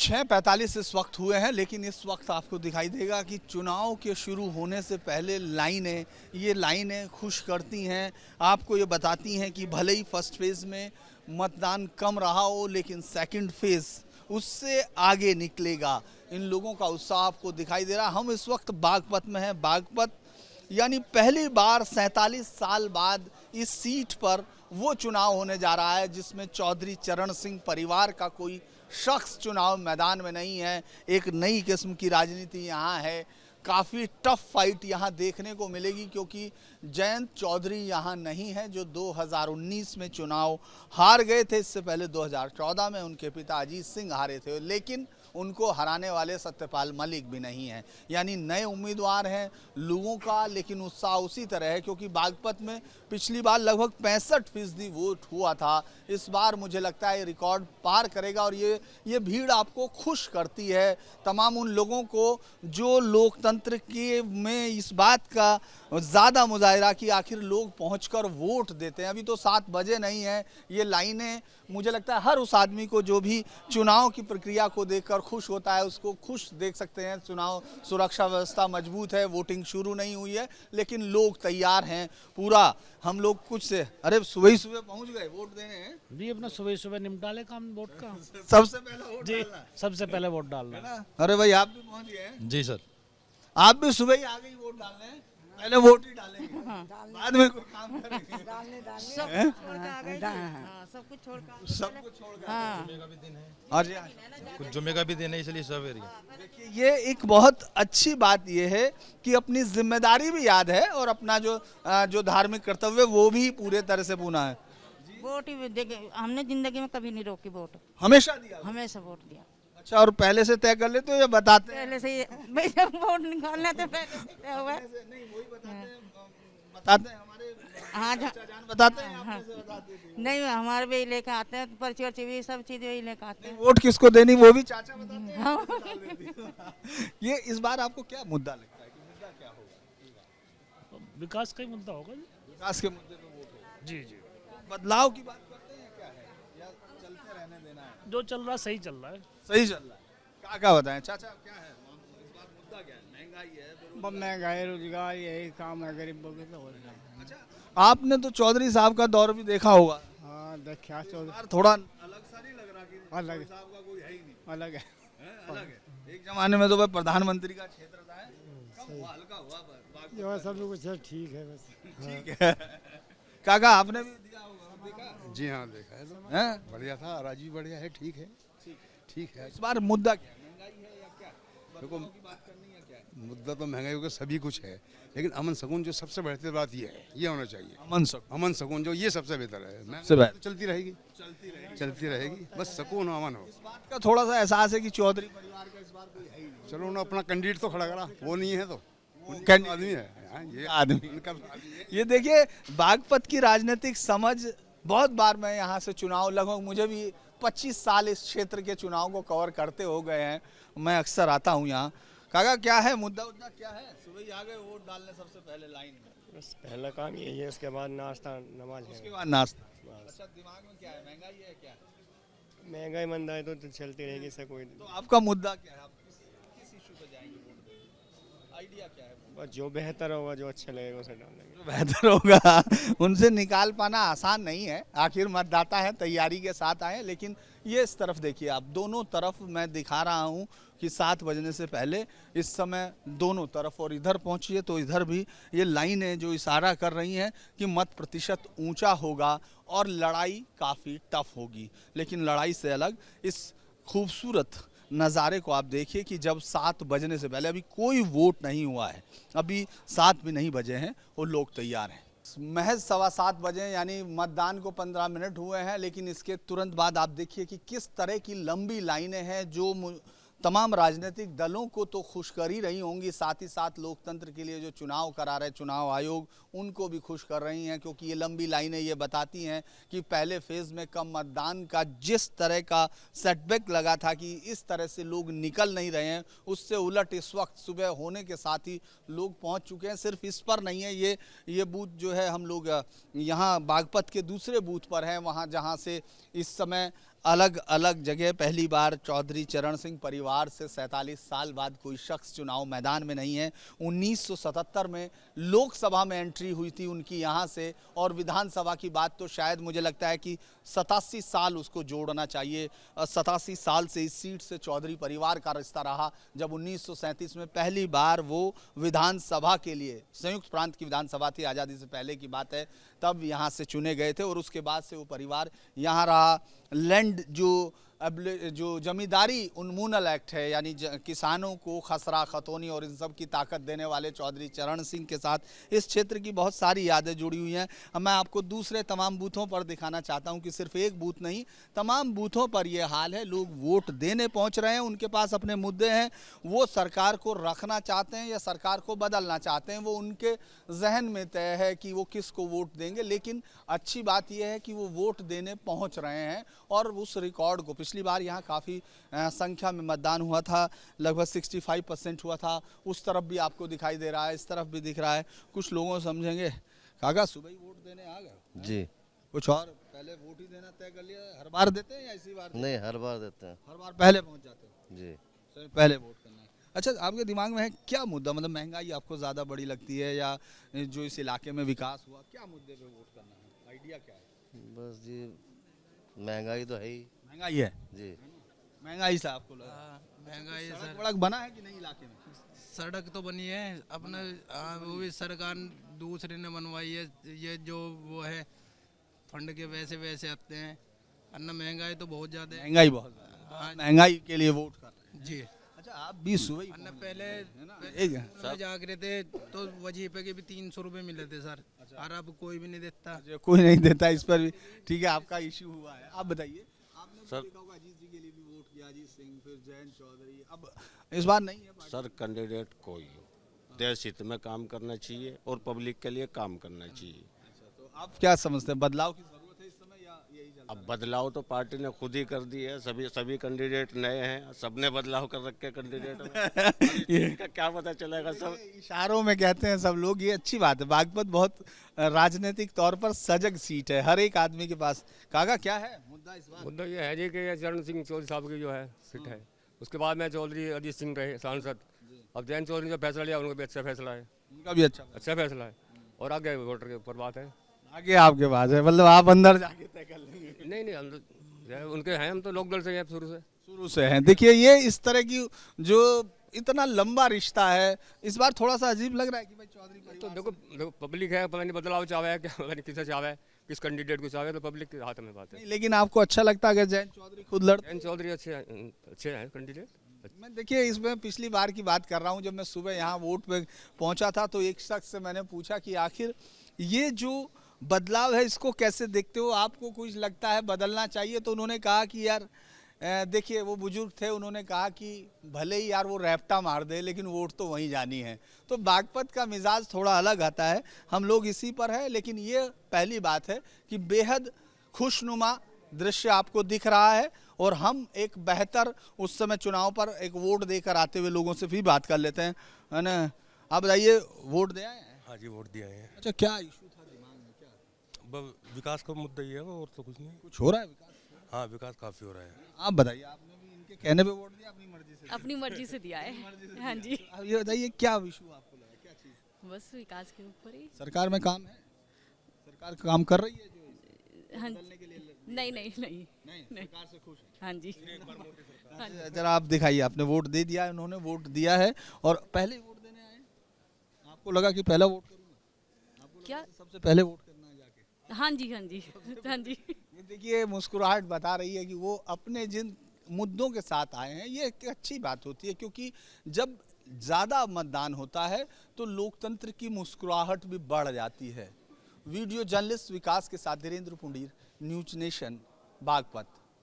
6:45 इस वक्त हुए हैं, लेकिन इस वक्त आपको दिखाई देगा कि चुनाव के शुरू होने से पहले ये लाइनें खुश करती हैं, आपको ये बताती हैं कि भले ही फर्स्ट फेज़ में मतदान कम रहा हो, लेकिन सेकंड फेज़ उससे आगे निकलेगा। इन लोगों का उत्साह आपको दिखाई दे रहा है। हम इस वक्त बागपत में हैं। बागपत यानी पहली बार 47 साल बाद इस सीट पर वो चुनाव होने जा रहा है जिसमें चौधरी चरण सिंह परिवार का कोई शख्स चुनाव मैदान में नहीं है। एक नई किस्म की राजनीति यहाँ है। काफ़ी टफ फाइट यहाँ देखने को मिलेगी क्योंकि जयंत चौधरी यहाँ नहीं है, जो 2019 में चुनाव हार गए थे। इससे पहले 2014 में उनके पिता अजीत सिंह हारे थे, लेकिन उनको हराने वाले सत्यपाल मलिक भी नहीं हैं। यानी नए उम्मीदवार हैं लोगों का, लेकिन उत्साह उसी तरह है क्योंकि बागपत में पिछली बार लगभग 65% वोट हुआ था। इस बार मुझे लगता है रिकॉर्ड पार करेगा और ये भीड़ आपको खुश करती है। तमाम उन लोगों को जो लोकतंत्र के में इस बात का ज़्यादा मुजाहिरा कि आखिर लोग पहुंचकर वोट देते हैं। अभी तो 7 बजे नहीं है। ये लाइनें मुझे लगता है हर उस आदमी को जो भी चुनाव की प्रक्रिया को देखकर खुश होता है उसको खुश देख सकते हैं। चुनाव सुरक्षा व्यवस्था मजबूत है, वोटिंग शुरू नहीं हुई है, लेकिन लोग तैयार हैं पूरा। हम लोग कुछ से सुबह ही सुबह पहुंच गए वोट देने हैं जी। अपना सुबह ही सुबह निपटा ले काम वोट का। सबसे पहले वोट जी, डालना। सबसे पहले वोट डालना है ना। अरे भाई आप भी पहुंच गए हैं? जी सर। आप भी सुबह ही आ गई वोट डालने? पहले वोट ही डालेंगे, बाद में कोई काम करेंगे। सब कुछ छोड़कर जुमे का भी दिन है और कुछ जुमे का भी दिन है, इसलिए सवेरे। देखिए ये एक बहुत अच्छी बात ये है कि अपनी जिम्मेदारी भी याद है और अपना जो धार्मिक कर्तव्य वो भी पूरे तरह से पूरा है। वोट ही देखे हमने जिंदगी में कभी नहीं रोकी वोट, हमेशा दिया? हमेशा वोट दिया। अच्छा, और पहले से तय कर लेते हो या बताते हैं? पहले से भाई जब वोट निकालना तो पहले से तय हुआ। नहीं वही बताते हैं हमारे हाँ जान बताते हैं, आप कैसे बताते थे? नहीं हमारे भी लेके आते हैं, पर्ची वर्ची भी सब चीज वही लेके आते हैं। वोट किसको देनी वो भी चाचा बताते हैं? हाँ। ये इस बार आपको क्या मुद्दा लगता है कि मुद्दा क्या होगा? विकास का ही मुद्दा होगा जी। विकास के मुद्दे पे वोट होगा। जी जी। बदलाव की बात करते हैं क्या है या चलते रहने देना है? जो चल रहा सही चल रहा है। सही चल रहा है। क्या बताएं चाचा, क्या है इस बार मुद्दा? क्या है? महंगाई है, महंगाई, रोजगार, यही काम है गरीबों के तो। अच्छा, आपने तो चौधरी साहब का दौर भी देखा होगा। हाँ देखा चौधरी, थोड़ा अलग सा नहीं लग रहा कि अलग चौधरी साहब का कोई है ही नहीं? अलग है। अलग है। एक जमाने में तो वह प्रधानमंत्री का क्षेत्र था, कम हुआ, हल्का हुआ, जो सब कुछ है ठीक है बस। ठीक है। काका आपने भी दिया होगा, देखा? जी हाँ देखा है तो हैं? बढ़िया था, राजी बढ़िया है, ठीक है ठीक है। इस बार मुद्दा क्या है? महंगाई है या क्या? देखो बदलाव की बात करनी है क्या है? मुद्दा तो महंगाई का सभी कुछ है, लेकिन अमन सुकून जो सबसे बेहतर बात ये है, ये होना चाहिए। अमन सुकून जो ये सबसे बेहतर है। सबसे बेहतर। चलती रहेगी चलती रहेगी, बस सुकून हो, अमन हो। इस बात का थोड़ा सा एहसास है कि चौधरी परिवार का इस बार कोई है ही नहीं। चलो उन्होंने अपना कैंडिडेट तो खड़ा करा, वो नहीं है तो कैंडिडेट आदमी है। हाँ, ये आदमी। इनका ये देखिए बागपत की राजनीतिक समझ, बहुत बार मैं यहाँ से चुनाव, लगभग मुझे भी 25 साल इस क्षेत्र के चुनाव को कवर करते हो गए हैं, मैं अक्सर आता हूँ यहाँ। काका क्या है मुद्दा क्या है? सुबह ही आ गए वोट डालने सबसे पहले लाइन में? बस पहला काम यही है, उसके बाद नाश्ता नमाज उसके बाद नाश्ता। अच्छा, दिमाग में क्या है? महंगाई है क्या? महंगाई मंदाई तो चलती रहेगी सर। कोई तो आपका मुद्दा क्या है? आप किस इशू पे जाएंगे वोट देने? आइडिया क्या है? बस जो बेहतर होगा, जो अच्छा लगेगा उसे डालेंगे। बेहतर होगा उनसे निकाल पाना आसान नहीं है, आखिर मतदाता है, तैयारी के साथ आए। लेकिन ये इस तरफ देखिए आप, दोनों तरफ मैं दिखा रहा हूँ कि 7 बजने से पहले इस समय दोनों तरफ, और इधर पहुँचिए तो इधर भी ये लाइनें जो इशारा कर रही हैं कि मत प्रतिशत ऊंचा होगा और लड़ाई काफ़ी टफ होगी। लेकिन लड़ाई से अलग इस खूबसूरत नज़ारे को आप देखिए कि जब 7 बजने से पहले, अभी कोई वोट नहीं हुआ है, अभी 7 भी नहीं बजे हैं और लोग तैयार हैं। महज 7:15 बजे यानी मतदान को 15 मिनट हुए हैं, लेकिन इसके तुरंत बाद आप देखिए कि किस तरह की लंबी लाइनें हैं जो तमाम राजनीतिक दलों को तो खुश कर ही रही होंगी, साथ ही साथ लोकतंत्र के लिए जो चुनाव करा रहे चुनाव आयोग उनको भी खुश कर रही हैं, क्योंकि ये लंबी लाइनें ये बताती हैं कि पहले फेज़ में कम मतदान का जिस तरह का सेटबैक लगा था कि इस तरह से लोग निकल नहीं रहे हैं, उससे उलट इस वक्त सुबह होने के साथ ही लोग पहुंच चुके हैं। सिर्फ इस पर नहीं है, ये बूथ जो है हम लोग यहाँ बागपत के दूसरे बूथ पर हैं, वहाँ जहाँ से इस समय अलग अलग जगह पहली बार चौधरी चरण सिंह परिवार से 47 साल बाद कोई शख्स चुनाव मैदान में नहीं है। 1977 में लोकसभा में एंट्री हुई थी उनकी यहाँ से, और विधानसभा की बात तो शायद मुझे लगता है कि 87 साल उसको जोड़ना चाहिए। 87 साल से इस सीट से चौधरी परिवार का रिश्ता रहा। जब 1937 में पहली बार वो विधानसभा के लिए, संयुक्त प्रांत की विधानसभा थी, आज़ादी से पहले की बात है, तब यहाँ से चुने गए थे और उसके बाद से वो परिवार यहाँ रहा। लैंड जो जमींदारी उन्मूलन एक्ट है, यानी किसानों को खसरा खतौनी और इन सब की ताकत देने वाले चौधरी चरण सिंह के साथ इस क्षेत्र की बहुत सारी यादें जुड़ी हुई हैं। अब मैं आपको दूसरे तमाम बूथों पर दिखाना चाहता हूं कि सिर्फ एक बूथ नहीं, तमाम बूथों पर यह हाल है। लोग वोट देने पहुंच रहे हैं, उनके पास अपने मुद्दे हैं, वो सरकार को रखना चाहते हैं या सरकार को बदलना चाहते हैं, वो उनके जहन में तय है कि वो किसको वोट देंगे। लेकिन अच्छी बात यह है कि वो वोट देने पहुँच रहे हैं और उस रिकॉर्ड को, पिछली बार यहाँ काफ़ी संख्या में मतदान हुआ था, लगभग 65% हुआ था। उस तरफ भी आपको दिखाई दे रहा है, इस तरफ भी दिख रहा है। कुछ लोगों समझेंगे काका सुबह ही वोट देने आ गए जी, कुछ और पहले वोट ही देना तय कर लिया? हर बार देते हैं या इसी बार? नहीं, हर बार देते हैं। हर बार पहले पहुंच जाते हैं जी, तो पहले वोट करना है। अच्छा, आपके दिमाग में है क्या मुद्दा, मतलब महंगाई आपको ज़्यादा बड़ी लगती है या जो इस इलाके में विकास हुआ, क्या मुद्दे पे वोट करना है, आइडिया क्या है? बस जी, महंगाई तो है ही। महंगाई है जी, महंगाई से आपको लगा? महंगाई सड़क सर, वड़क बना है कि नहीं इलाके में? सड़क तो बनी है अपना, वो भी सरकार दूसरे ने बनवाई है। ये जो वो है फंड के वैसे वैसे आते हैं, अन्ना महंगाई तो बहुत ज़्यादा है। महंगाई बहुत हाँ महंगाई के लिए वोट कर रहे हैं। जी, अच्छा, आप भी सुबह ही अन्ना पहुंच पहले गए, है ना? एक जाग रहे थे तो वजीफे के भी 300 रुपये मिले थे सर, और अब कोई भी नहीं देता। जो कोई नहीं देता, इस पर भी ठीक है, आपका इशू हुआ है। आप बताइए, आपने भी देखा होगा अजीत जी के लिए भी वोट किया, अजीत सिंह, फिर जयंत चौधरी, अब इस बार नहीं है पार्टी। सर कैंडिडेट कोई हो, देश हित में काम करना चाहिए और पब्लिक के लिए काम करना चाहिए। अच्छा, तो आप क्या समझते हैं, बदलाव की जरूरत है इस समय या यही चल रहा अब बदलाव तो पार्टी ने खुद ही कर दी है, सभी कैंडिडेट नए हैं, सबने बदलाव कर रखे कैंडिडेट में। का क्या पता चलेगा सब? है? इशारों में कहते हैं सब लोग, ये अच्छी बात है। बागपत बहुत राजनीतिक तौर पर सजग सीट है हर एक आदमी के पास। काका क्या है मुद्दा इस बार? मुद्दा ये है जी कि चरण सिंह चौधरी साहब की जो है सीट है, उसके बाद में चौधरी अजीत सिंह रहे सांसद। अब जयंत चौधरी ने जो फैसला लिया उनका भी अच्छा फैसला है, उनका भी अच्छा फैसला है। और आगे वोटर के ऊपर बात है, आगे आपके पास है, मतलब आप अंदर जाके तय कर लेंगे? नहीं हम तो उनके हैं, हम तो लोक दल से हैं शुरू से हैं। देखिए, ये इस तरह की जो इतना लंबा रिश्ता है, इस बार थोड़ा सा अजीब लग रहा है कि भाई चौधरी तो देखो पब्लिक है, पता नहीं बदलाव चाहे है क्या, पता नहीं किसे चाहे है, किस कैंडिडेट को चाहे, तो पब्लिक के हाथ में बात है। लेकिन आपको अच्छा लगता है अगर जयंत चौधरी खुद लड़ते? जयंत चौधरी अच्छे हैं कैंडिडेट। मैं देखिए, इसमें पिछली बार की बात कर रहा हूँ, जब मैं सुबह यहाँ वोट पे पहुँचा था तो एक शख्स से मैंने पूछा कि आखिर ये जो बदलाव है इसको कैसे देखते हो, आपको कुछ लगता है बदलना चाहिए? तो उन्होंने कहा कि यार देखिए, वो बुजुर्ग थे, उन्होंने कहा कि भले ही यार वो रैप्टा मार दे लेकिन वोट तो वहीं जानी है। तो बागपत का मिजाज थोड़ा अलग आता है, हम लोग इसी पर है। लेकिन ये पहली बात है कि बेहद खुशनुमा दृश्य आपको दिख रहा है और हम एक बेहतर उस समय चुनाव पर एक वोट देकर आते हुए लोगों से भी बात कर लेते हैं, है ना? आप बताइए, वोट दे आए हैं? हाँ जी, वोट दिया है। अच्छा, क्या इशू था दिमाग में, क्या विकास का मुद्दा ही है वो, और तो कुछ नहीं। कुछ हो रहा है विकास? हाँ, विकास काफ़ी हो रहा है। आप बताइए, आपने भी इनके कहने पे वोट दिया, अपनी मर्जी से? अपनी मर्जी से दिया है। हाँ जी, अब ये बताइए, क्या इशू आपको लगा, क्या चीज़? बस विकास के ऊपर ही। सरकार में काम है, सरकार काम कर रही है जो हाँ, बदलने के लिए नहीं सरकार से खुश है? हाँ जी। जरा आप दिखाइए, आपने वोट दे दिया है, उन्होंने वोट दिया है और पहले वोट देने आए, आपको लगा कि पहला वोट करूँगा? आपको क्या सबसे पहले वोट करना है जाके? हाँ जी, हाँ जी, हाँ जी। ये देखिए, मुस्कुराहट बता रही है कि वो अपने जिन मुद्दों के साथ आए हैं, ये एक अच्छी बात होती है, क्योंकि जब ज़्यादा मतदान होता है तो लोकतंत्र की मुस्कुराहट भी बढ़ जाती है। वीडियो जर्नलिस्ट विकास के साथ धीरेन्द्र पुंडीर, न्यूज नेशन, बागपत।